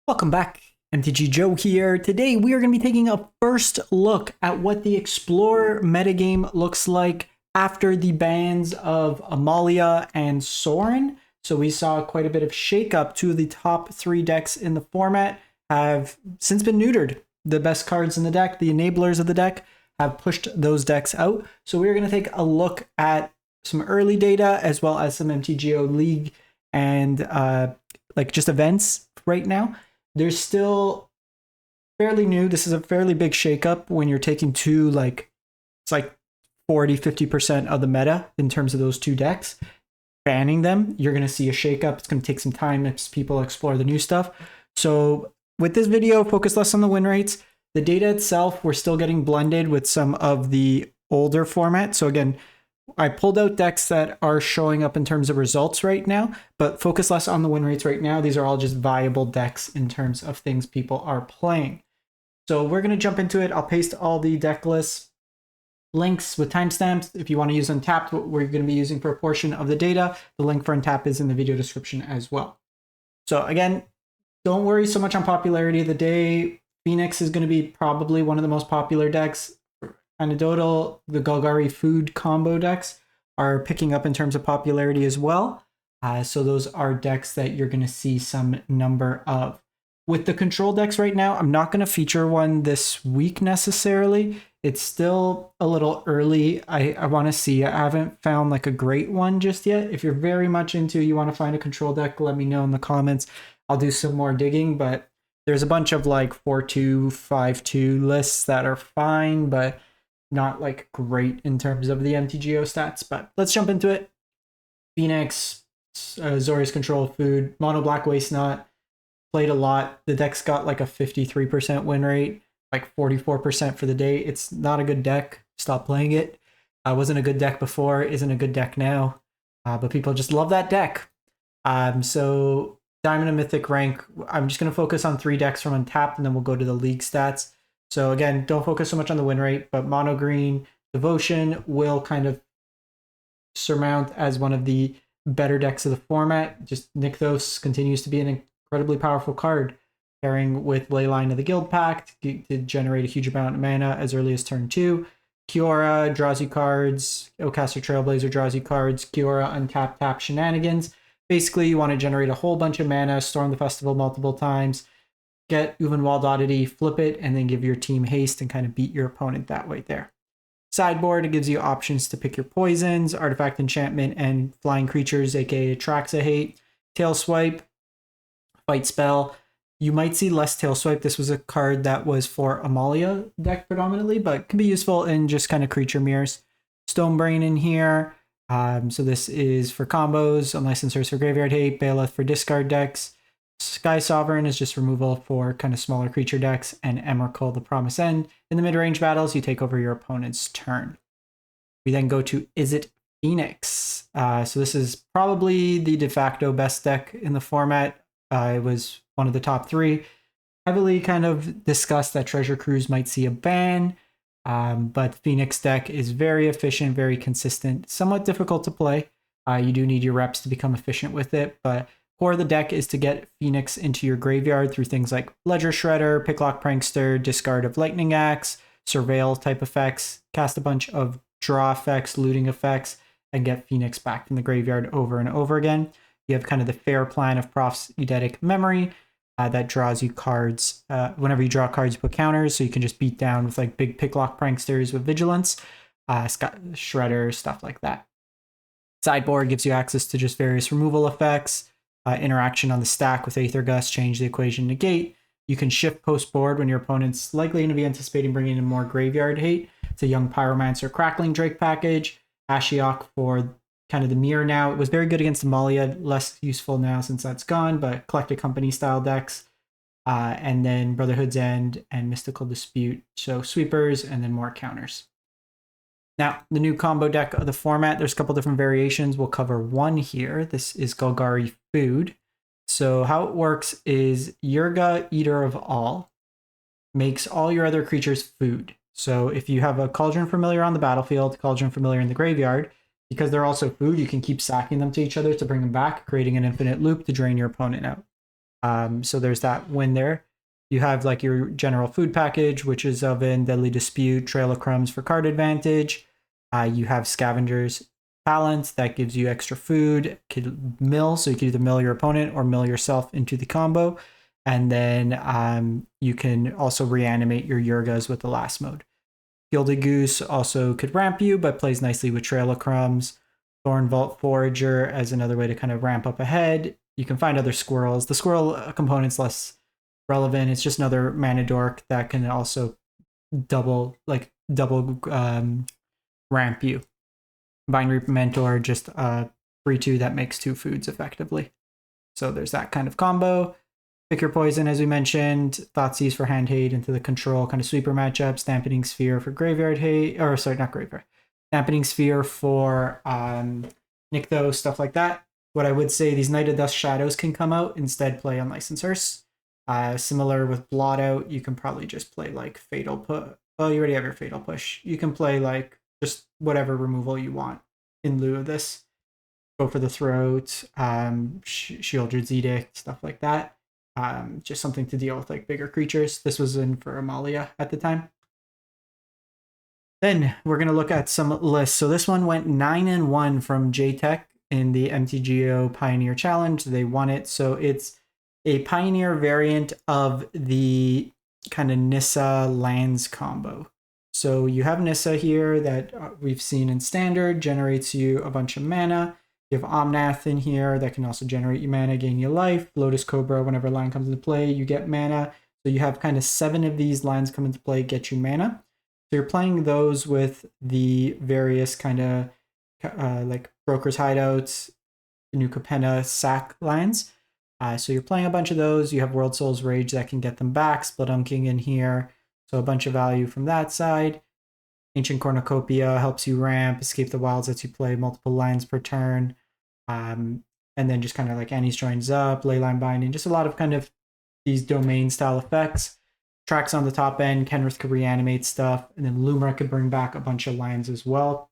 Welcome back. MTG Joe here. Today we are going to be taking a first look at what the Explorer metagame looks like after the bans of Amalia and Sorin. So we saw quite a bit of shakeup. Two of the top three decks in the format have since been neutered. The best cards in the deck, the enablers of the deck, have pushed those decks out. So we're going to take a look at some early data as well as some MTGO League and just events right now. There's still fairly new. This is a fairly big shakeup when you're taking two, it's like 40-50% of the meta in terms of those two decks. Banning them, you're going to see a shakeup. It's going to take some time as people explore the new stuff. So with this video, focus less on the win rates. The data itself, we're still getting blended with some of the older formats. So again, I pulled out decks that are showing up in terms of results right now, but focus less on the win rates right now. These are all just viable decks in terms of things people are playing. So we're going to jump into it. I'll paste all the deck lists, links with timestamps. If you want to use Untapped, what we're going to be using for a portion of the data, the link for Untapped is in the video description as well. So again, don't worry so much on popularity of the day. Phoenix is going to be probably one of the most popular decks. Anecdotal, the Golgari Food combo decks are picking up in terms of popularity as well. So those are decks that you're going to see some number of. With the control decks right now, I'm not going to feature one this week necessarily. It's still a little early. I want to see. I haven't found like a great one just yet. If you're very much into, you want to find a control deck, let me know in the comments. I'll do some more digging, but there's a bunch of like 4-2, 5-2 lists that are fine, but not like great in terms of the MTGO stats. But let's jump into it. Phoenix, Zori's Control Food, Mono Black Waste Not, played a lot. The deck's got like a 53% win rate, like 44% for the day. It's not a good deck. Stop playing it. Wasn't a good deck before, isn't a good deck now. But people just love that deck. So Diamond and Mythic rank, I'm just going to focus on 3 decks from Untapped, and then we'll go to the league stats. So again, don't focus so much on the win rate, but Mono Green Devotion will kind of surmount as one of the better decks of the format. Just Nykthos continues to be an incredibly powerful card, pairing with Leyline of the Guild Pact to generate a huge amount of mana as early as turn 2. Kiora draws you cards, Ocaster Trailblazer draws you cards, Kiora untap tap shenanigans. Basically, you want to generate a whole bunch of mana, storm the festival multiple times, get Uvenwald Oddity, flip it, and then give your team haste and kind of beat your opponent that way there. Sideboard, it gives you options to pick your poisons, artifact enchantment, and flying creatures, aka Traxa Hate. Tail Swipe, fight spell. You might see less Tail Swipe. This was a card that was for Amalia deck predominantly, but can be useful in just kind of creature mirrors. Stonebrain in here. So this is for combos, Unlicensed Source for Graveyard Hate, Bailiff for discard decks. Sky Sovereign is just removal for kind of smaller creature decks, and Emrakul, the Promise End. In the mid-range battles, you take over your opponent's turn. We then go to Izzet Phoenix. So this is probably the de facto best deck in the format. It was one of the top 3. Heavily kind of discussed that Treasure Cruise might see a ban, but Phoenix deck is very efficient, very consistent, somewhat difficult to play. You do need your reps to become efficient with it, but core of the deck is to get Phoenix into your graveyard through things like Ledger Shredder, Picklock Prankster, discard of Lightning Axe, Surveil type effects, cast a bunch of draw effects, looting effects, and get Phoenix back from the graveyard over and over again. You have kind of the fair plan of Proph's Eidetic Memory that draws you cards. Whenever you draw cards, you put counters, so you can just beat down with like big Picklock Pranksters with Vigilance, Shredder, stuff like that. Sideboard gives you access to just various removal effects. Interaction on the stack with Aether Gust, change the equation, negate. You can shift post board when your opponent's likely going to be anticipating bringing in more graveyard hate. It's a Young Pyromancer Crackling Drake package. Ashiok for kind of the mirror now. It was very good against Amalia, less useful now since that's gone, but Collected Company style decks. And then Brotherhood's End and Mystical Dispute. So sweepers and then more counters. Now, the new combo deck of the format, there's a couple different variations. We'll cover one here. This is Golgari Food. So how it works is Yurga, Eater of All, makes all your other creatures food. So if you have a Cauldron Familiar on the battlefield, Cauldron Familiar in the graveyard, because they're also food, you can keep sacking them to each other to bring them back, creating an infinite loop to drain your opponent out. So there's that win there. You have like your general food package, which is Oven, Deadly Dispute, Trail of Crumbs for card advantage. You have Scavenger's Talent that gives you extra food, could mill, so you can either mill your opponent or mill yourself into the combo. And then you can also reanimate your Yurgas with the last mode. Gilded Goose also could ramp you, but plays nicely with Trail of Crumbs. Thorn Vault Forager as another way to kind of ramp up ahead. You can find other squirrels. The squirrel component's less relevant. It's just another mana dork that can also double ramp you. Vine Reaper Mentor, just 3/2 that makes 2 foods effectively. So there's that kind of combo. Pick your poison, as we mentioned. Thoughtseize for hand hate into the control kind of sweeper matchups. Dampening Sphere for graveyard hate, or sorry, not graveyard. Dampening Sphere for Nykthos, stuff like that. What I would say, these Night of Dust Shadows can come out, instead play Unlicensed Hearse. Similar with Blot Out, you can probably just play like Fatal Push. Oh, you already have your Fatal Push. You can play like just whatever removal you want in lieu of this. Go for the Throat, Shieldred's Edict, stuff like that. Just something to deal with like bigger creatures. This was in for Amalia at the time. Then we're going to look at some lists. So this one went 9-1 from JTech in the MTGO Pioneer Challenge. They won it. So it's a Pioneer variant of the kind of Nissa lands combo. So you have Nissa here that we've seen in Standard, generates you a bunch of mana. You have Omnath in here that can also generate you mana, gain you life. Lotus Cobra, whenever a line comes into play, you get mana. So you have kind of 7 of these lines come into play, get you mana. So you're playing those with the various kind of like Broker's Hideouts, New Capenna, Sack lines. So you're playing a bunch of those. You have World Soul's Rage that can get them back. Split Unking in here. So a bunch of value from that side. Ancient Cornucopia helps you ramp. Escape the Wilds lets you play multiple lines per turn. And then just kind of like Annie's Joins Up, Leyline Binding, just a lot of kind of these domain style effects. Tracks on the top end, Kenrith could reanimate stuff, and then Lumra could bring back a bunch of lines as well.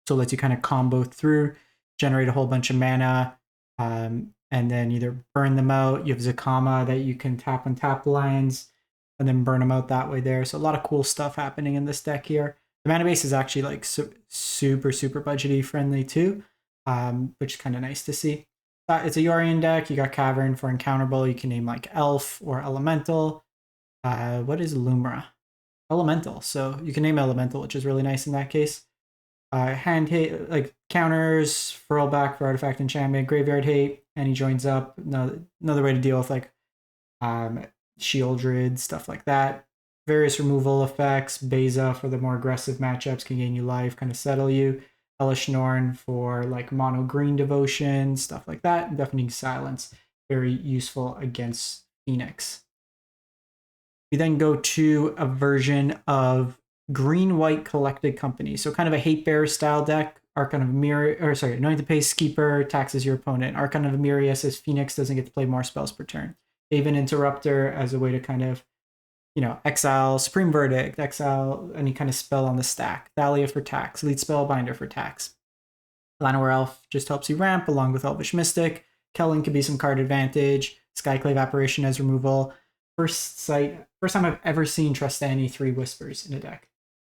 So it lets you kind of combo through, generate a whole bunch of mana, and then either burn them out. You have Zakama that you can tap on tap lines, and then burn them out that way there. So a lot of cool stuff happening in this deck here. The mana base is actually like super budgety friendly too, which is kind of nice to see. It's a Yorion deck. You got Cavern for Encounterable. You can name like Elf or Elemental. What is Lumra? Elemental. So you can name Elemental, which is really nice in that case. Hand hate, like counters, Furl back for Artifact Enchantment, Graveyard Hate, and he joins up. Another way to deal with like Shieldred, stuff like that. Various removal effects. Beza for the more aggressive matchups can gain you life, kind of settle you. Hellish Norn for like mono green devotion, stuff like that. And Deafening Silence, very useful against Phoenix. We then go to a version of green-white collected company. So kind of a hate bearer style deck. Archon of Mirror, or sorry, Anointed Pace Keeper taxes your opponent. Archon of Emiria says Phoenix doesn't get to play more spells per turn. Haven Interrupter as a way to kind of, exile Supreme Verdict, exile any kind of spell on the stack. Thalia for tax, Lead Spellbinder for tax. Llanowar Elf just helps you ramp along with Elvish Mystic. Kellen could be some card advantage. Skyclave Apparition as removal. First time I've ever seen Trostani 3 Whispers in a deck.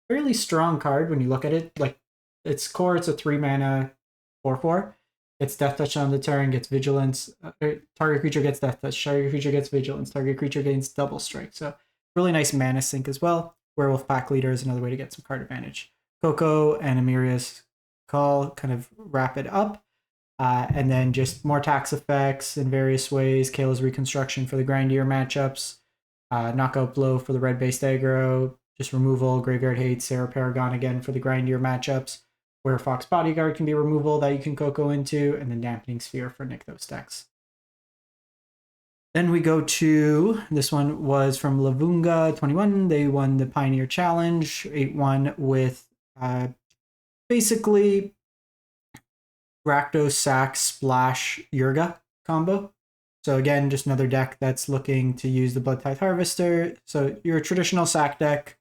Fairly strong card when you look at it. Like, its core, it's a 3 mana 4/4. It's Death Touch on the turn, gets Vigilance. Target creature gets Death Touch. Target creature gets Vigilance. Target creature gains Double Strike. So really nice mana sink as well. Werewolf Pack Leader is another way to get some card advantage. Coco and Emiria's Call kind of wrap it up. And then just more tax effects in various ways. Kayla's Reconstruction for the grindier matchups. Knockout Blow for the red-based aggro. Just removal. Graveyard Hate. Sarah Paragon again for the grindier matchups. Where Fox Bodyguard can be removal that you can Coco into. And then Dampening Sphere for Nykthos decks. Then we go to, this one was from Lavunga 21. They won the Pioneer Challenge 8-1 with basically Rakdos Sack Splash Yurga combo. So again, just another deck that's looking to use the Blood Tithe Harvester. So your traditional sack deck,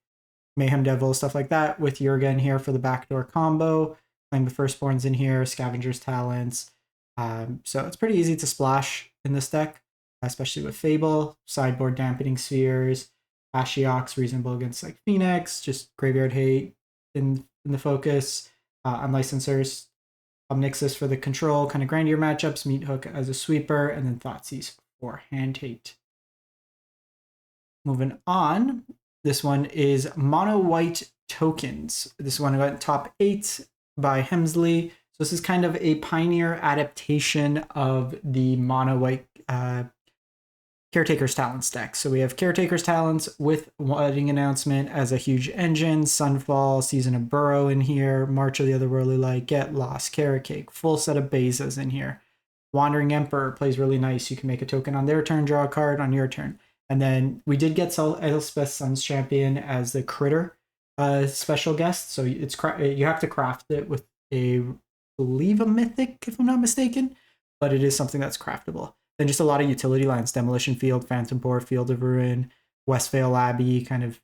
Mayhem Devil, stuff like that, with Yurga in here for the backdoor combo. Playing the Firstborns in here, Scavenger's Talents. So it's pretty easy to splash in this deck. especially with Fable, sideboard dampening spheres, Ashiok's reasonable against like Phoenix, just graveyard hate in the focus, Unlicensors, Omnixus for the control, kind of grindier matchups, Meathook as a sweeper, and then Thoughtseize for hand hate. Moving on, this one is Mono White Tokens. This one got top 8 by Hemsley. So this is kind of a pioneer adaptation of the Mono White Caretaker's Talents deck. So we have Caretaker's Talents with Wedding Announcement as a huge engine, Sunfall, Season of Burrow in here, March of the Otherworldly Light, Get Lost, Carrot Cake, full set of Bezas in here. Wandering Emperor plays really nice. You can make a token on their turn, draw a card on your turn. And then we did get Elspeth Sun's Champion as the Critter special guest. So it's you have to craft it with I believe a Mythic, if I'm not mistaken, but it is something that's craftable. Then just a lot of utility lines, Demolition Field, Phantom Port, Field of Ruin, Westvale Abbey, kind of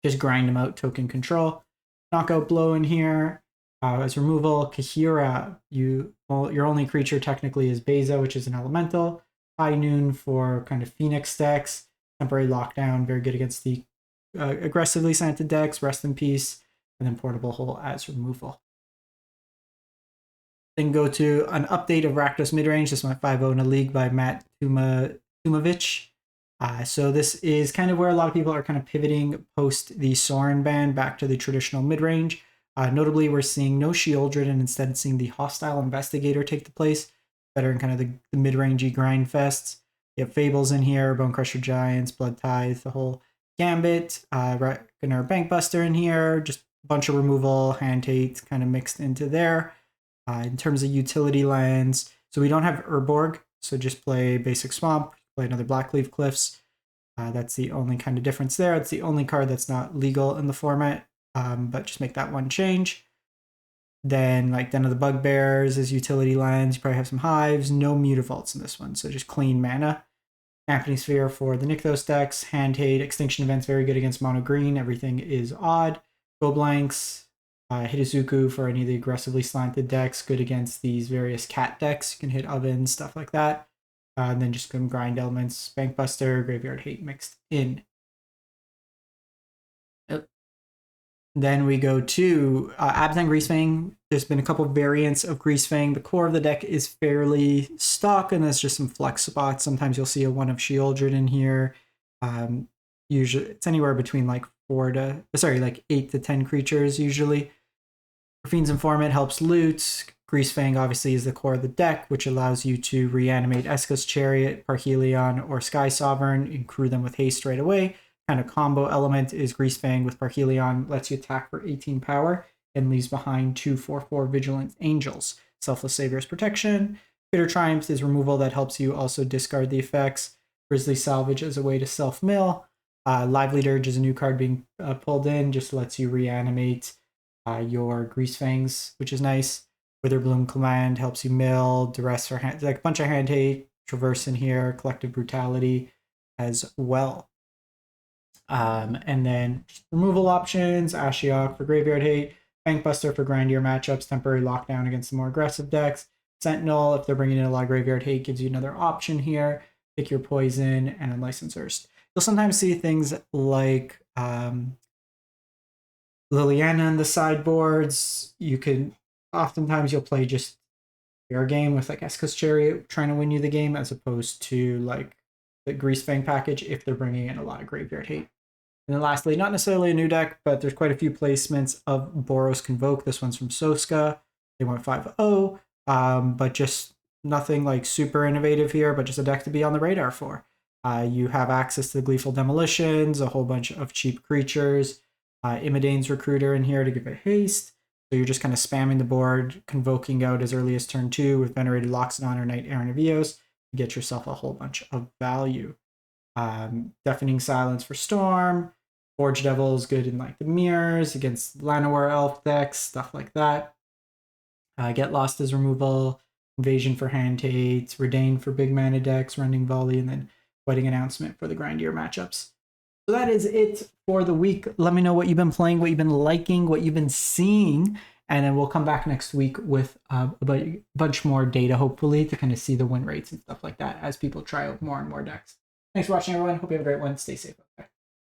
just grind them out, token control. Knockout Blow in here as removal. Kahira, your only creature technically is Beza, which is an elemental. High Noon for kind of Phoenix decks. Temporary Lockdown, very good against the aggressively slanted decks. Rest in Peace, and then Portable Hole as removal. Then go to an update of Rakdos Midrange. This went 5-0 in a league by Matt Tumovich. So this is kind of where a lot of people are kind of pivoting post the Sorin ban back to the traditional midrange. Notably, we're seeing no Shieldred and instead seeing the Hostile Investigator take the place. Better in kind of the mid-rangey grind fests. You have Fables in here, Bone Crusher Giants, Blood Tithe, the whole gambit. Reckoner Bankbuster in here, just a bunch of removal, hand hate kind of mixed into there. In terms of utility lands, so we don't have Urborg, so just play basic Swamp, play another Blackleaf Cliffs. That's the only kind of difference there. It's the only card that's not legal in the format, but just make that one change. Then like Den of the Bugbears is utility lands. You probably have some Hives, no Mutavaults in this one, so just clean mana. Dampening Sphere for the Nykthos decks, Hand Hate, Extinction Events, very good against mono green, everything is odd. Go Blanks, Hitazuku for any of the aggressively slanted decks, good against these various cat decks. You can hit ovens, stuff like that. And then just some grind elements, Bankbuster, Graveyard Hate mixed in. Then we go to Abzan Greasefang. There's been a couple variants of Greasefang. The core of the deck is fairly stock, and there's just some flex spots. Sometimes you'll see a one of Shieldred in here. Usually it's anywhere between like 8 to 10 creatures usually. Fiend's Informant helps loot. Greasefang obviously is the core of the deck, which allows you to reanimate Eska's Chariot, Parhelion, or Sky Sovereign and crew them with haste right away. Kind of combo element is Greasefang with Parhelion, lets you attack for 18 power and leaves behind 2 4/4 Vigilant Angels. Selfless Savior's Protection. Bitter Triumph is removal that helps you also discard the effects. Grizzly Salvage as a way to self-mill. Lively Dirge is a new card being pulled in, just lets you reanimate your Greasefangs, which is nice. Witherbloom Command helps you mill. Duress for hand, like a bunch of hand hate, Traverse in here, Collective Brutality as well. And then removal options, Ashiok for Graveyard Hate, Bankbuster for grindier matchups, Temporary Lockdown against the more aggressive decks. Sentinel, if they're bringing in a lot of Graveyard Hate, gives you another option here. Pick your poison, and Unlicensors. You'll sometimes see things like Liliana in the sideboards. Oftentimes you'll play just your game with like Eska's Chariot trying to win you the game, as opposed to like the Greasefang package if they're bringing in a lot of Graveyard Hate. And then lastly, not necessarily a new deck, but there's quite a few placements of Boros Convoke. This one's from Soska. They went 5-0, but just nothing like super innovative here, but just a deck to be on the radar for. You have access to the Gleeful Demolitions, a whole bunch of cheap creatures, Imidane's Recruiter in here to give it haste. So you're just kind of spamming the board, convoking out as early as turn 2 with Venerated Loxodon or Knight Errant of Eos to get yourself a whole bunch of value. Deafening Silence for Storm. Forge Devil is good in like the mirrors against Llanowar Elf decks, stuff like that. Get Lost as removal. Invasion for hand hate. Redain for big mana decks, Rending Volley, and then Wedding Announcement for the grindier matchups. So that is it for the week. Let me know what you've been playing, what you've been liking, what you've been seeing, And then we'll come back next week with a bunch more data, hopefully, to kind of see the win rates and stuff like that as people try out more and more decks. Thanks for watching, everyone. Hope you have a great one. Stay safe out there.